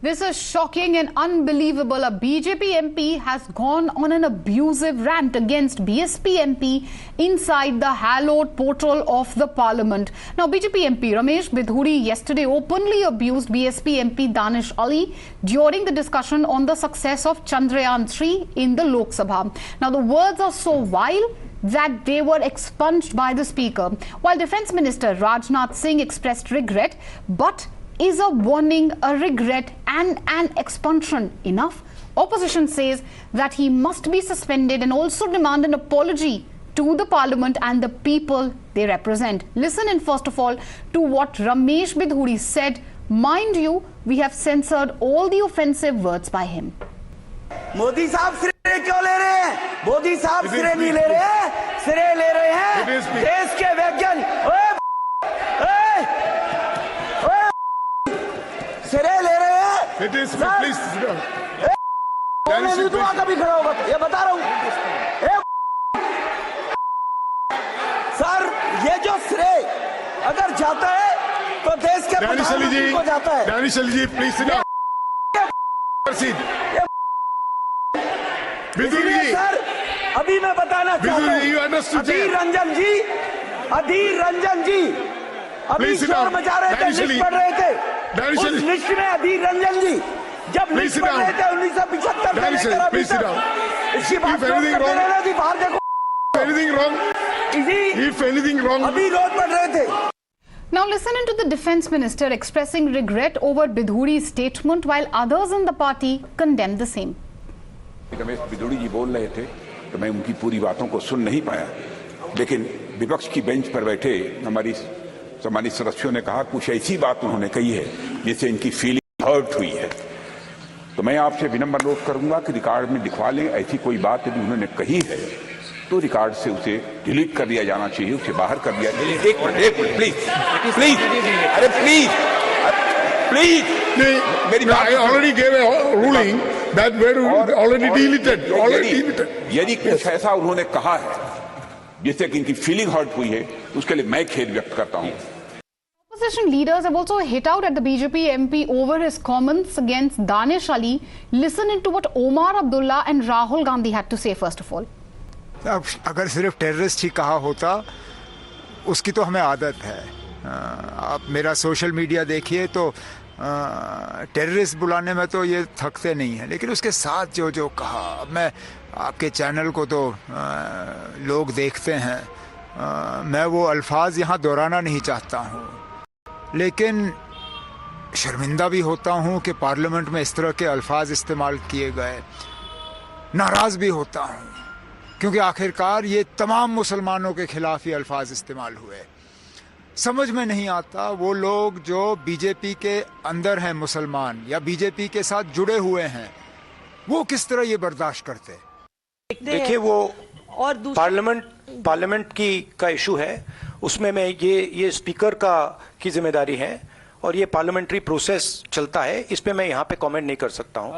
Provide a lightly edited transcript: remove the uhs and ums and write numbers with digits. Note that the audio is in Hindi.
This is shocking and unbelievable. A BJP MP has gone on an abusive rant against BSP MP inside the hallowed portal of the parliament. Now, BJP MP Ramesh Bidhuri yesterday openly abused BSP MP Danish Ali during the discussion on the success of Chandrayaan 3 in the Lok Sabha. Now, the words are so vile that they were expunged by the speaker, while Defence Minister Rajnath Singh expressed regret. But is a warning, a regret and an expulsion enough? Opposition says that he must be suspended and also demand an apology to the parliament and the people they represent. Listen in first of all to what Ramesh Bidhuri said. Mind you, we have censored all the offensive words by him. Modi साहब श्रेय क्यों ले रहे हैं? मोदी साहब श्रेय नहीं ले रहे हैं, श्रेय ले रहे हैं देश के वैज्ञानिक। श्रेय ले रहे हैं। कभी खड़ा होगा ये बता रहा हूँ सर, ये जो श्रेय अगर जाता है तो देश के प्रधानमंत्री को जाता है। दानिश अली जी प्लीज सर, अभी मैं बताना चाहता हूँ, अधीर रंजन जी अभी शोर मचा रहे थे, लिस्ट पढ़ रहे थे। उस लिस्ट में अधीर रंजन जी जब लिस्ट पढ़ रहे थे 1975 से लेकर अभी तक, इसकी बात रहना जी, बाहर देखो। अभी रोज पढ़ रहे थे। Now listen to the Defence Minister expressing regret over Bidhuri's statement, while others in the party condemned the same. Ramesh Bidhuri जी बोल रहे थे तो मैं उनकी पूरी बातों को सुन नहीं पाया, लेकिन विपक्ष की बेंच पर बैठे हमारी सम्मानित सदस्यों ने कहा कुछ ऐसी बात उन्होंने कही है जिससे इनकी फीलिंग हर्ट हुई है। तो मैं आपसे विनम्र अनुरोध करूंगा कि रिकॉर्ड में लिखवा लें, ऐसी कोई बात यदि उन्होंने कही है तो रिकॉर्ड से उसे डिलीट कर दिया जाना चाहिए, उसे बाहर कर दिया जाए। एक मिनट प्लीज प्लीज, अरे प्लीज प्लीज, मेरी बात। I already gave a ruling that were already deleted. यदि कुछ ऐसा उन्होंने कहा है जिससे कि इनकी फीलिंग हर्ट हुई है तो उसके लिए मैं खेद व्यक्त करता हूं। Opposition leaders have also hit out at the BJP MP over his comments against Danish Ali. Listen into what Omar Abdullah and Rahul Gandhi had to say first of all. अब अगर सिर्फ टेररिस्ट ही कहा होता, उसकी तो हमें आदत है। आप मेरा सोशल मीडिया देखिए तो टेररिस्ट बुलाने में तो ये थकते नहीं हैं, लेकिन उसके साथ जो जो कहा, अब मैं आपके चैनल को तो लोग देखते हैं, मैं वो अल्फाज यहाँ दोहराना नहीं चाहता हूँ, लेकिन शर्मिंदा भी होता हूँ कि पार्लियामेंट में इस तरह के अल्फाज इस्तेमाल किए गए। नाराज़ भी होता हूँ क्योंकि आखिरकार ये तमाम मुसलमानों के खिलाफ ये अल्फाज इस्तेमाल हुए। समझ में नहीं आता वो लोग जो बीजेपी के अंदर हैं मुसलमान या बीजेपी के साथ जुड़े हुए हैं, वो किस तरह ये बर्दाश्त करते। देखिए, वो और पार्लियामेंट का इशू है, उसमें मैं ये स्पीकर की जिम्मेदारी है और ये पार्लियामेंट्री प्रोसेस चलता है, इस पे मैं यहाँ पे कमेंट नहीं कर सकता हूँ।